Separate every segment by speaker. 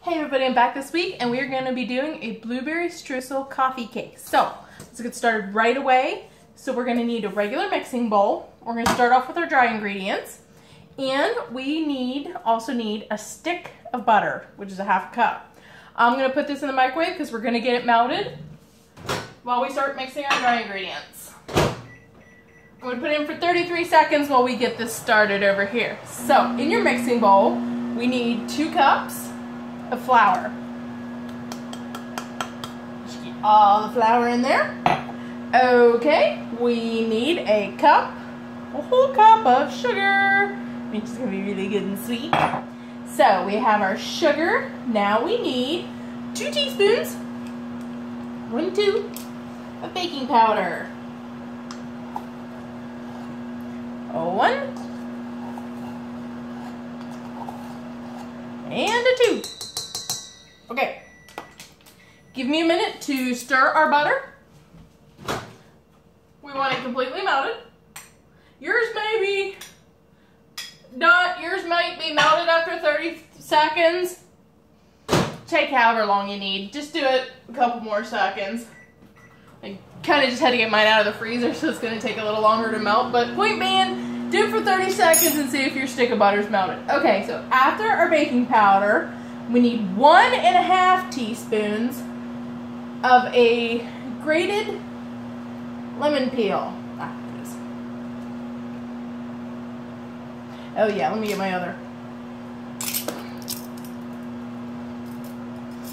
Speaker 1: Hey everybody, I'm back this week and we're going to be doing a blueberry streusel coffee cake. So, let's get started right away. So we're going to need a regular mixing bowl. We're going to start off with our dry ingredients. And we also need a stick of butter, which is a half cup. I'm going to put this in the microwave because we're going to get it melted while we start mixing our dry ingredients. I'm going to put it in for 33 seconds while we get this started over here. So, in your mixing bowl, we need 2 cups of flour. Just get all the flour in there. Okay, we need a whole cup of sugar, which is going to be really good and sweet. So we have our sugar. Now we need 2 teaspoons, 2 of baking powder. 1 and a 2. Okay, give me a minute to stir our butter. We want it completely melted. Yours might be melted after 30 seconds. Take however long you need. Just do it a couple more seconds. I kind of just had to get mine out of the freezer, so it's going to take a little longer to melt. But point being, do it for 30 seconds and see if your stick of butter is melted. Okay, so after our baking powder, we need 1.5 teaspoons of a grated lemon peel. Oh yeah, let me get my other.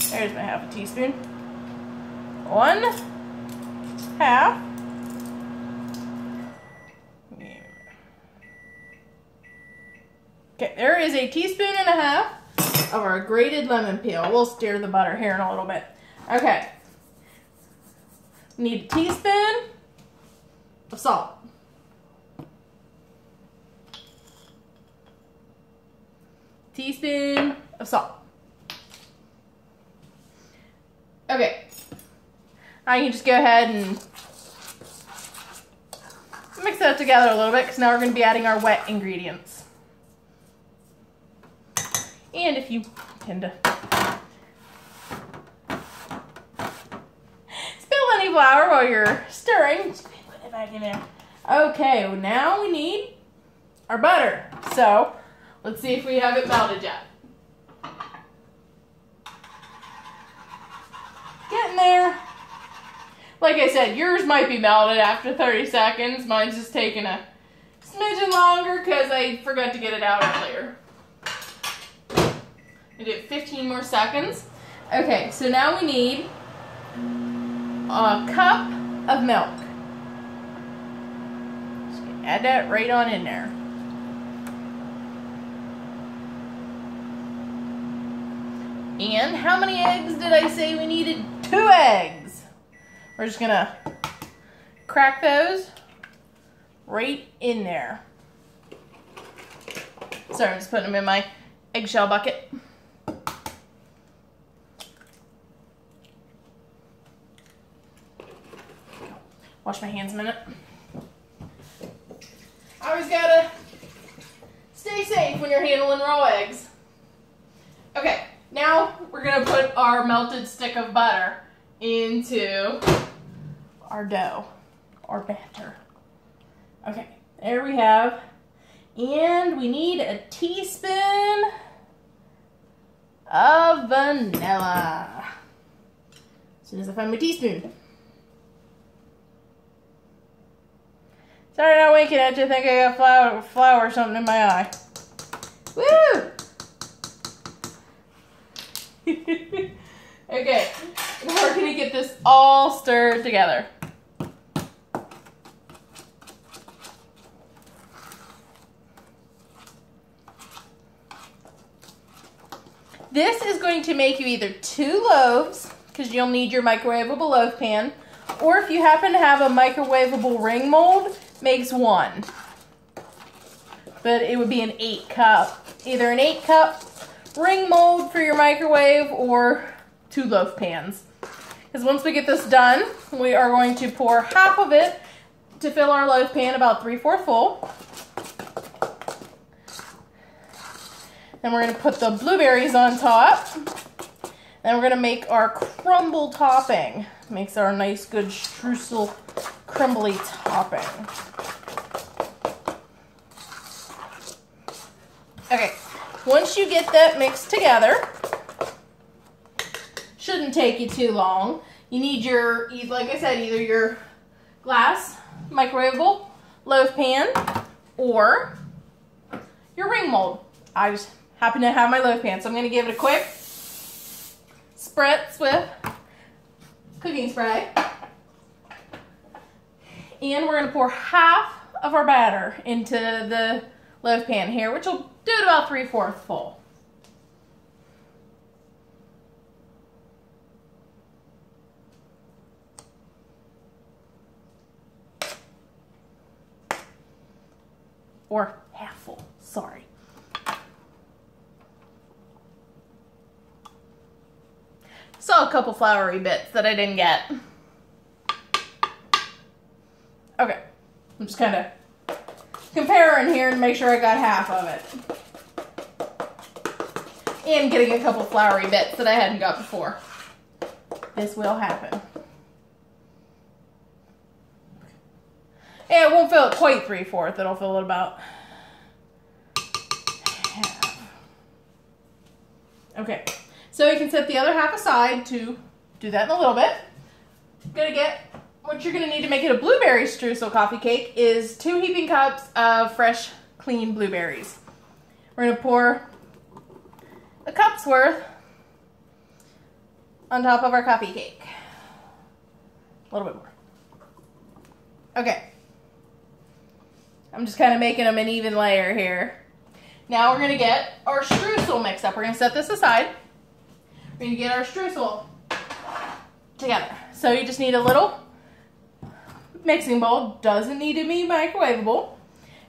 Speaker 1: There's my half a teaspoon. 1/2. Okay, there is a 1.5 teaspoons of our grated lemon peel. We'll stir the butter here in a little bit. Okay. Need a teaspoon of salt. Teaspoon of salt. Okay. Now you can just go ahead and mix that together a little bit because now we're going to be adding our wet ingredients. And if you tend to spill any flour while you're stirring, just put it back in there. Okay, well now we need our butter. So, let's see if we have it melted yet. Getting there. Like I said, yours might be melted after 30 seconds. Mine's just taking a smidgen longer because I forgot to get it out earlier. We do 15 more seconds. Okay, so now we need a cup of milk. Just add that right on in there. And how many eggs did I say we needed? 2 eggs. We're just gonna crack those right in there. Sorry, I'm just putting them in my eggshell bucket. Wash my hands a minute. I always gotta stay safe when you're handling raw eggs. Okay, now we're gonna put our melted stick of butter into our dough, or batter. Okay, there we have. And we need a teaspoon of vanilla. As soon as I find my teaspoon. Sorry, not winking at you. I think I got flour or something in my eye. Woo! Okay, now we're going to get this all stirred together. This is going to make you either 2 loaves, because you'll need your microwavable loaf pan, or if you happen to have a microwavable ring mold, makes 1. But it would be an 8-cup. Either an 8-cup ring mold for your microwave or 2 loaf pans. Because once we get this done, we are going to pour half of it to fill our loaf pan about 3/4 full. Then we're going to put the blueberries on top. Then we're gonna make our crumble topping. Makes our nice good streusel crumbly topping. Okay, once you get that mixed together, shouldn't take you too long. You need your, like I said, either your glass microwavable loaf pan or your ring mold. I just happen to have my loaf pan, so I'm going to give it a quick spritz with cooking spray. And we're going to pour half of our batter into the loaf pan here, which will do it about 3/4 full. Or half full, sorry. Saw a couple floury bits that I didn't get. Okay, I'm just kind of comparing here and make sure I got half of it. And getting a couple floury bits that I hadn't got before. This will happen. Yeah, it won't fill it quite 3/4. It'll fill it about half. Okay, so you can set the other half aside to do that in a little bit. What you're gonna need to make it a blueberry streusel coffee cake is 2 heaping cups of fresh, clean blueberries. We're gonna pour a cup's worth on top of our coffee cake. A little bit more. Okay. I'm just kind of making them an even layer here. Now we're going to get our streusel mixed up. We're going to set this aside. We're going to get our streusel together. So you just need a little mixing bowl. Doesn't need to be microwavable.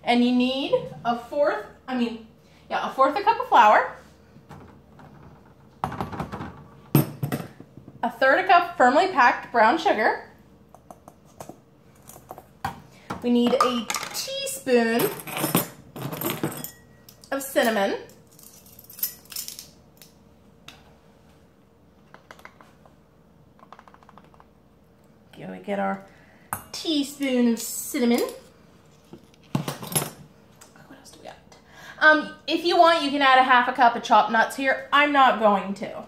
Speaker 1: And you need a fourth a cup of flour. A 1/3 cup firmly packed brown sugar. We need a teaspoon of cinnamon. Okay, we get our teaspoon of cinnamon. What else do we got? If you want, you can add a 1/2 cup of chopped nuts here. I'm not going to.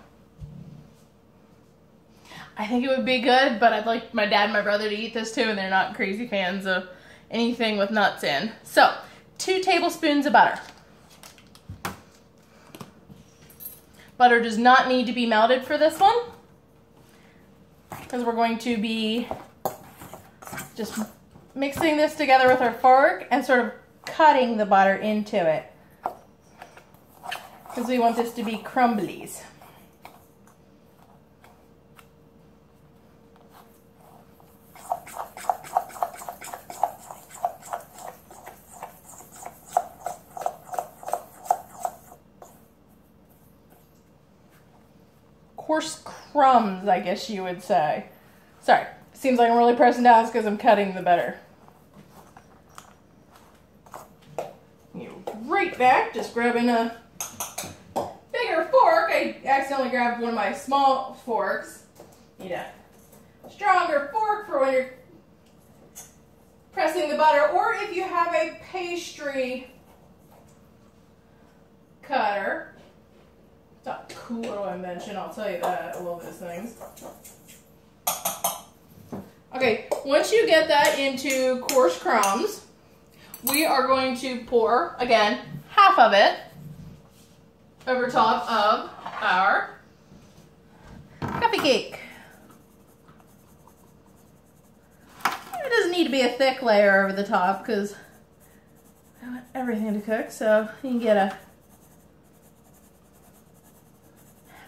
Speaker 1: I think it would be good, but I'd like my dad and my brother to eat this too, and they're not crazy fans of anything with nuts in. So, 2 tablespoons of butter. Butter does not need to be melted for this one, because we're going to be just mixing this together with our fork and sort of cutting the butter into it, because we want this to be crumblies. Coarse crumbs, I guess you would say. Sorry, seems like I'm really pressing down because I'm cutting the butter. You right back, just grabbing a bigger fork. I accidentally grabbed one of my small forks. Need a stronger fork for when you're pressing the butter, or if you have a pastry cutter. It's a cool little invention, I'll tell you that. I love those things. Okay, once you get that into coarse crumbs, we are going to pour, again, half of it over top of our coffee cake. It doesn't need to be a thick layer over the top because I want everything to cook, so you can get a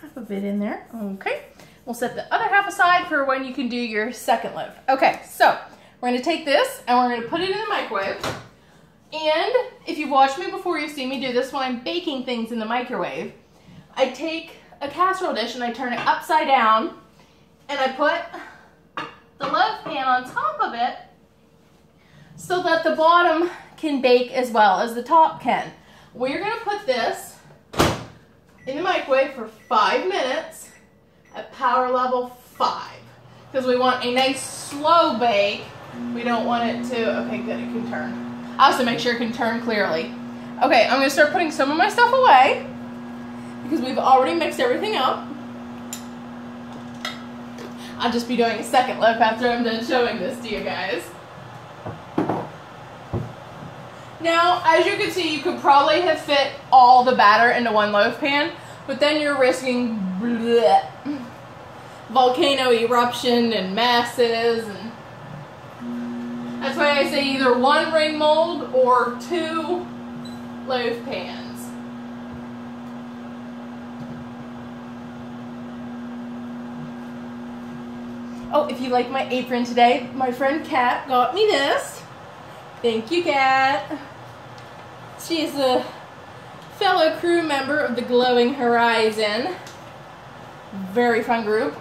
Speaker 1: half a bit in there. Okay, we'll set the other half aside for when you can do your second loaf. Okay, so we're going to take this and we're going to put it in the microwave. And if you've watched me before, you've seen me do this when I'm baking things in the microwave. I take a casserole dish and I turn it upside down and I put the loaf pan on top of it so that the bottom can bake as well as the top can. We're going to put this in the microwave for 5 minutes at power level 5. Because we want a nice slow bake. We don't want it to, okay, good, it can turn. I also make sure it can turn clearly. Okay, I'm gonna start putting some of my stuff away because we've already mixed everything up. I'll just be doing a second loaf after I'm done showing this to you guys. Now, as you can see, you could probably have fit all the batter into one loaf pan, but then you're risking volcano eruption and masses, and that's why I say either 1 ring mold or 2 loaf pans. Oh, if you like my apron today, my friend Kat got me this. Thank you, Kat. She is a fellow crew member of the Glowing Horizon. Very fun group.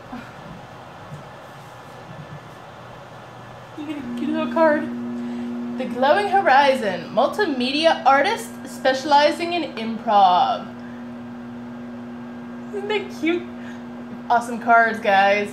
Speaker 1: You get a cute little card. The Glowing Horizon, multimedia artist specializing in improv. Isn't that cute? Awesome cards, guys.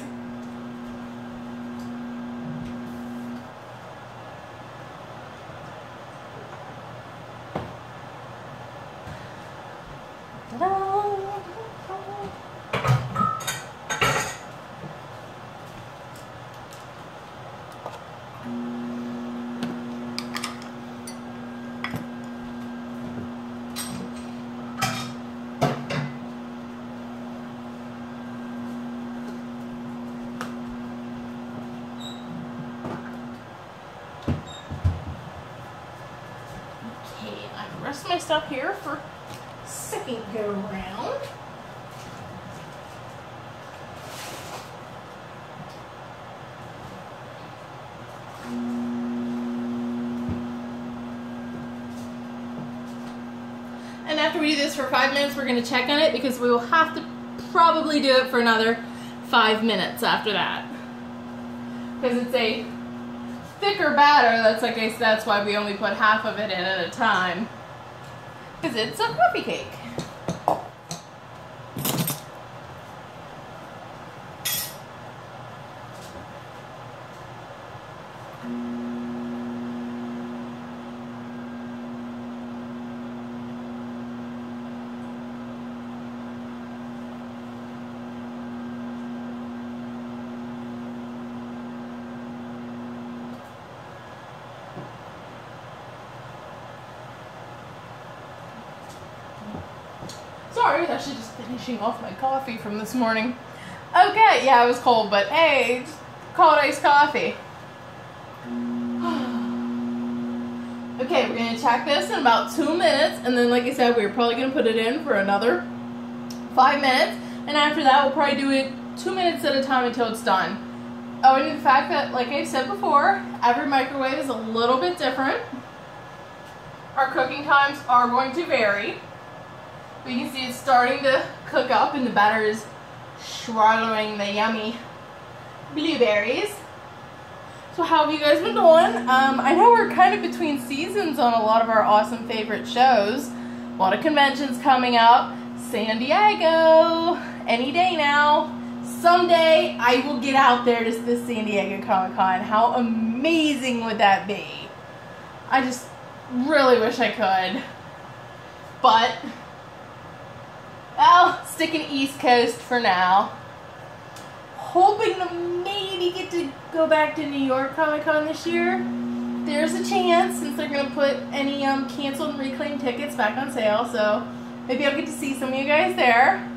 Speaker 1: Rest my stuff here for second go round. And after we do this for 5 minutes, we're going to check on it because we will have to probably do it for another 5 minutes after that. Because it's a thicker batter, that's why we only put half of it in at a time. Because it's a coffee cake. Sorry, I was actually just finishing off my coffee from this morning. Okay, yeah, it was cold, but hey, just call it iced coffee. Okay, we're going to check this in about 2 minutes, and then like I said, we're probably going to put it in for another 5 minutes, and after that we'll probably do it 2 minutes at a time until it's done. Owing to the fact that, like I said before, every microwave is a little bit different. Our cooking times are going to vary. But you can see it's starting to cook up and the batter is swallowing the yummy blueberries. So how have you guys been doing? I know we're kind of between seasons on a lot of our awesome favorite shows. A lot of conventions coming up. San Diego, any day now. Someday I will get out there to this San Diego Comic-Con. How amazing would that be? I just really wish I could. But, well, sticking East Coast for now. Hoping to maybe get to go back to New York Comic-Con this year. There's a chance, since they're going to put any canceled and reclaimed tickets back on sale, so maybe I'll get to see some of you guys there.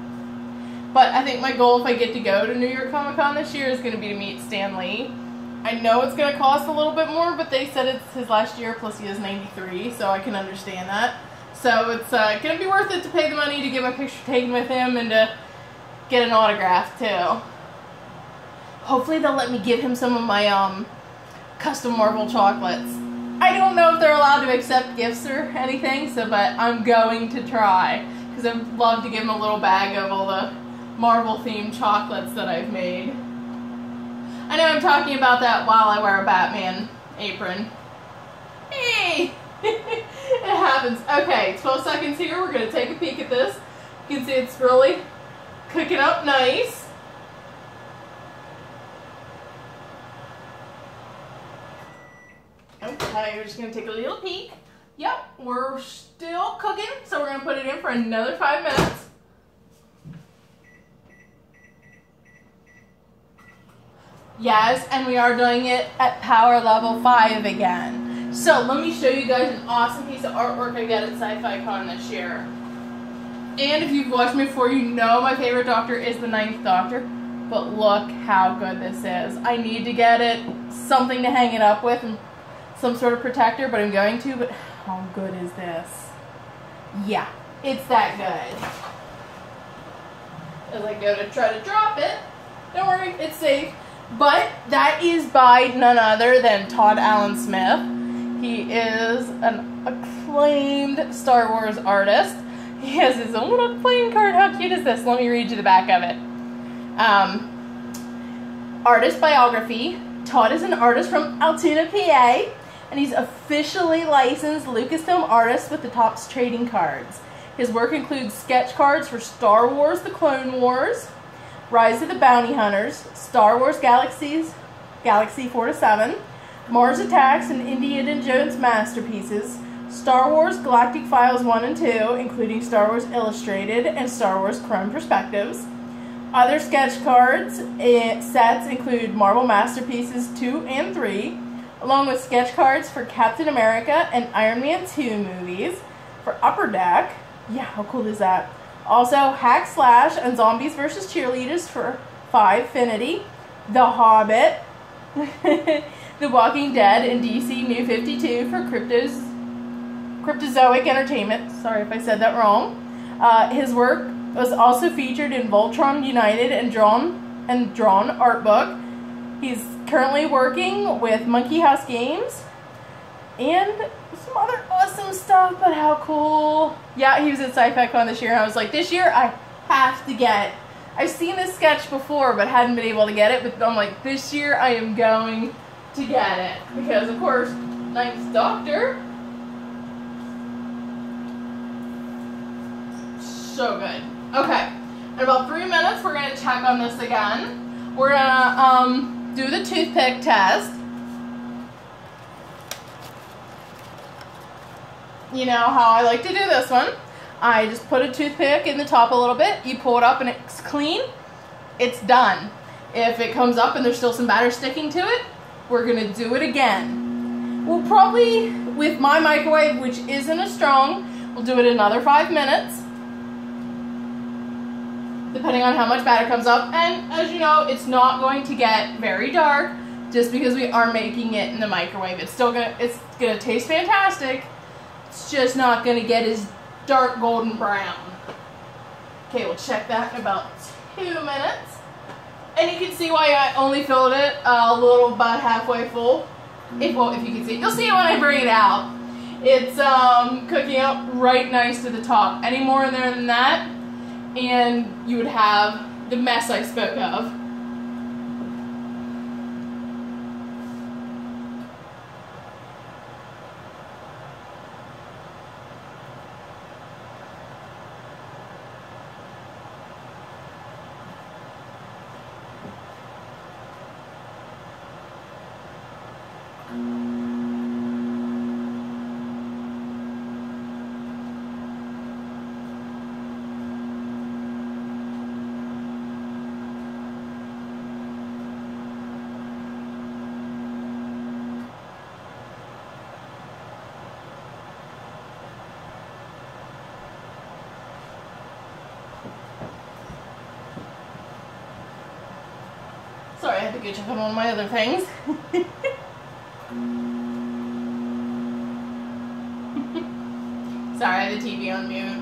Speaker 1: But I think my goal if I get to go to New York Comic-Con this year is going to be to meet Stan Lee. I know it's going to cost a little bit more, but they said it's his last year, plus he is 93, so I can understand that. So it's going to be worth it to pay the money to get my picture taken with him and to get an autograph, too. Hopefully they'll let me give him some of my custom Marvel chocolates. I don't know if they're allowed to accept gifts or anything, but I'm going to try. Because I'd love to give him a little bag of all the Marvel-themed chocolates that I've made. I know I'm talking about that while I wear a Batman apron. Hey! It happens. Okay, 12 seconds here. We're going to take a peek at this. You can see it's really cooking up nice. Okay, we're just gonna take a little peek. Yep, we're still cooking, so we're gonna put it in for another 5 minutes. Yes, and we are doing it at power level 5 again. So let me show you guys an awesome piece of artwork I got at Sci-Fi Con this year. And if you've watched me before, you know my favorite Doctor is the 9th Doctor. But look how good this is. I need to get it something to hang it up with and some sort of protector, but I'm going to. But how good is this? Yeah, it's that good. As I go to try to drop it, don't worry, it's safe. But that is by none other than Tod Allen Smith. He is an acclaimed Star Wars artist. He has his own little playing card. How cute is this? Let me read you the back of it. Artist biography. Tod is an artist from Altoona, PA, and he's officially licensed Lucasfilm artist with the Topps trading cards. His work includes sketch cards for Star Wars: The Clone Wars, Rise of the Bounty Hunters, Star Wars Galaxy 4-7, Mars Attacks and Indiana Jones Masterpieces, Star Wars Galactic Files 1 and 2, including Star Wars Illustrated and Star Wars Chrome Perspectives. Other sketch cards sets include Marvel Masterpieces 2 and 3, along with sketch cards for Captain America and Iron Man 2 movies. For Upper Deck, yeah, how cool is that? Also, Hack Slash and Zombies vs. Cheerleaders for Fivefinity, The Hobbit, The Walking Dead, and DC New 52 for Cryptozoic Entertainment. Sorry if I said that wrong. His work was also featured in Voltron United and Drawn art book. He's currently working with Monkey House Games and some other awesome stuff, but how cool. Yeah, he was at Sci-Fi Con this year, and I was like, this year I have to get. I've seen this sketch before, but hadn't been able to get it, but I'm like, this year I am going to get it. Because, of course, 9th Doctor. So good. Okay, in about 3 minutes, we're going to check on this again. We're going to do the toothpick test. You know how I like to do this one. I just put a toothpick in the top a little bit. You pull it up and it's clean. It's done. If it comes up and there's still some batter sticking to it, we're going to do it again. We'll probably, with my microwave, which isn't as strong, we'll do it another 5 minutes, depending on how much batter comes up. And as you know, it's not going to get very dark just because we are making it in the microwave. It's gonna taste fantastic. It's just not gonna get as dark golden brown. Okay, we'll check that in about 2 minutes. And you can see why I only filled it a little about halfway full. If you can see it. You'll see it when I bring it out. It's cooking up right nice to the top. Any more in there than that, and you would have the mess I spoke of. Sorry, I had to go check on one of my other things. Sorry, I had the TV on mute.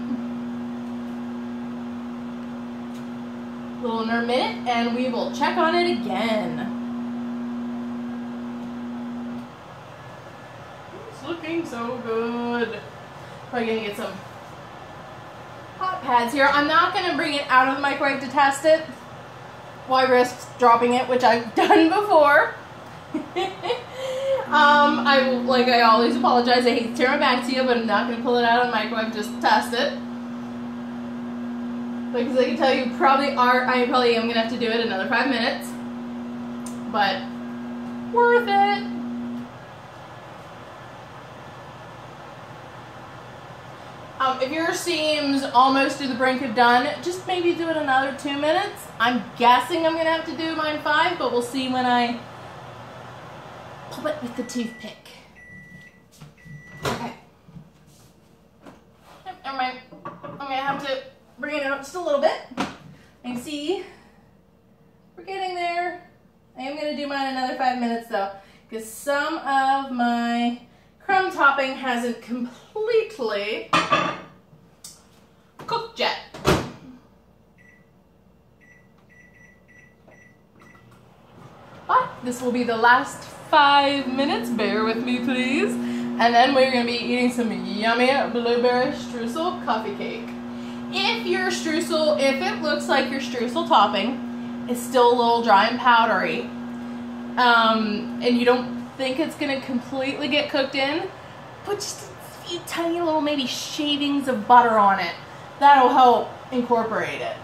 Speaker 1: A little under a minute, and we will check on it again. It's looking so good. Probably gonna get some hot pads here. I'm not gonna bring it out of the microwave to test it. Why risk dropping it, which I've done before. Like I always apologize. I hate to turn my back to you, but I'm not going to pull it out of the microwave just to test it. Because I can tell you, I probably am going to have to do it another 5 minutes. But worth it. If yours seems almost to the brink of done, just maybe do it another 2 minutes. I'm guessing I'm going to have to do mine 5, but we'll see when I pop it with the toothpick. Okay. Never mind. I'm going to have to bring it up just a little bit. And see, we're getting there. I am going to do mine another 5 minutes though, because some of my crumb topping hasn't completely cooked yet. But this will be the last 5 minutes. Bear with me, please. And then we're going to be eating some yummy blueberry streusel coffee cake. If your streusel, if it looks like your streusel topping is still a little dry and powdery, and you don't think it's going to completely get cooked in, put just a few tiny little maybe shavings of butter on it. That'll help incorporate it.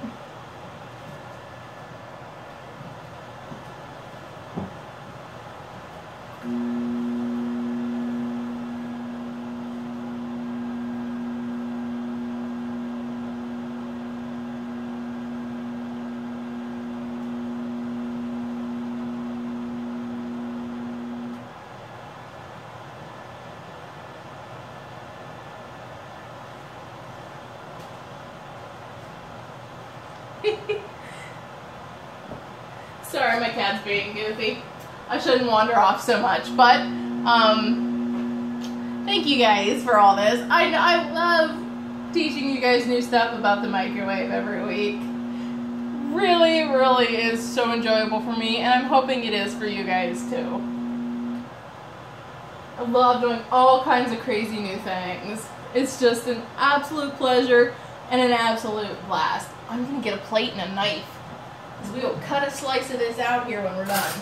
Speaker 1: Sorry, my cat's being goofy. I shouldn't wander off so much, but thank you guys for all this. I love teaching you guys new stuff about the microwave every week. Really, really is so enjoyable for me, and I'm hoping it is for you guys too. I love doing all kinds of crazy new things. It's just an absolute pleasure and an absolute blast. I'm gonna get a plate and a knife, because we will cut a slice of this out here when we're done.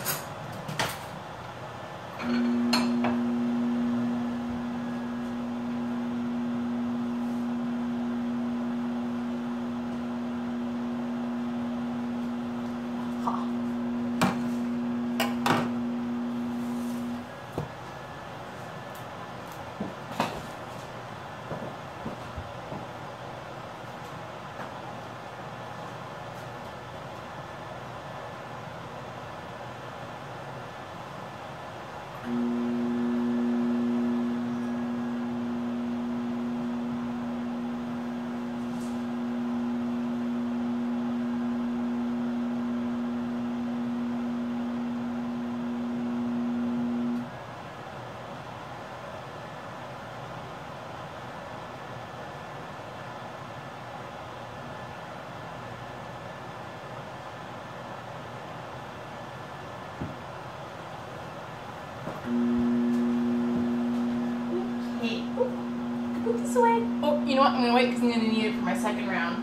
Speaker 1: Put this away. Oh, you know what? I'm gonna wait because I'm gonna need it for my second round.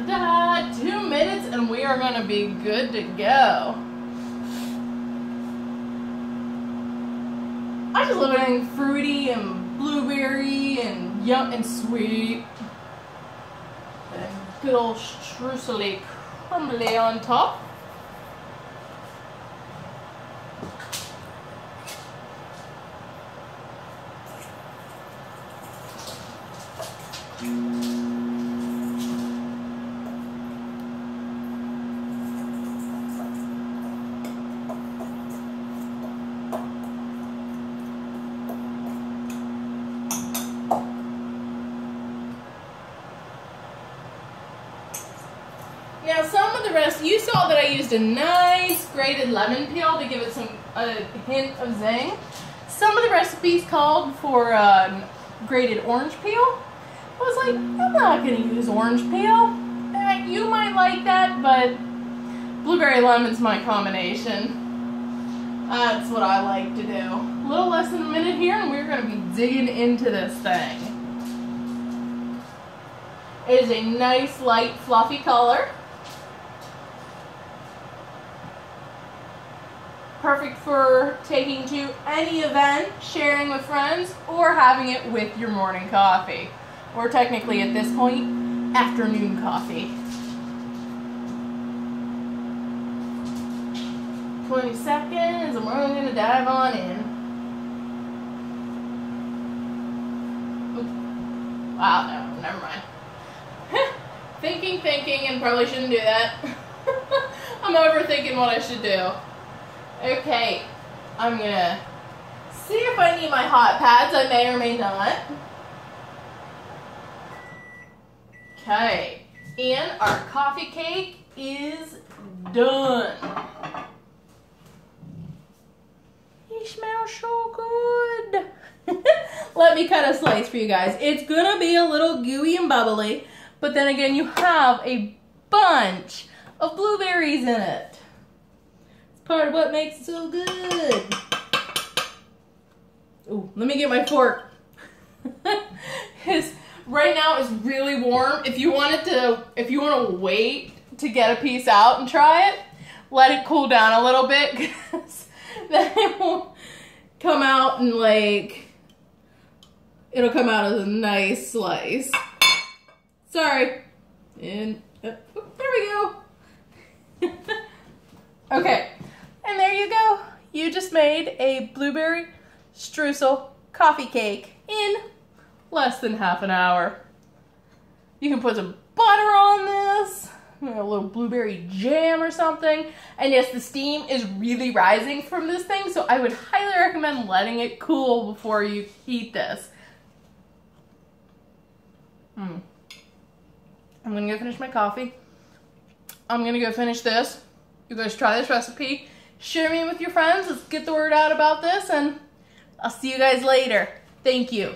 Speaker 1: Ta-da! 2 minutes and we are gonna be good to go. I just love anything fruity and blueberry and yum and sweet. And good old streusel crumbly on top. Now some of the rest, you saw that I used a nice grated lemon peel to give it a hint of zing. Some of the recipes called for grated orange peel. I was like, I'm not going to use orange peel. You might like that, but blueberry lemon's my combination. That's what I like to do. A little less than a minute here and we're going to be digging into this thing. It is a nice light fluffy color. Perfect for taking to any event, sharing with friends, or having it with your morning coffee. Or technically at this point, afternoon coffee. 20 seconds, and we're only going to dive on in. Oops. Wow, no, never mind. Thinking, and probably shouldn't do that. I'm overthinking what I should do. Okay, I'm going to see if I need my hot pads. I may or may not. Okay, and our coffee cake is done. It smells so good. Let me cut a slice for you guys. It's gonna be a little gooey and bubbly, but then again, you have a bunch of blueberries in it. It's part of what makes it so good. Ooh, let me get my fork. Right now it's really warm. If you want to wait to get a piece out and try it, let it cool down a little bit, because then it won't come out and it'll come out as a nice slice. Sorry. And there we go. Okay, and there you go. You just made a blueberry streusel coffee cake in less than half an hour. You can put some butter on this, a little blueberry jam or something. And yes, the steam is really rising from this thing, so I would highly recommend letting it cool before you eat this. I'm gonna go finish my coffee. I'm gonna go finish this. You guys try this recipe. Share me with your friends. Let's get the word out about this, and I'll see you guys later. Thank you.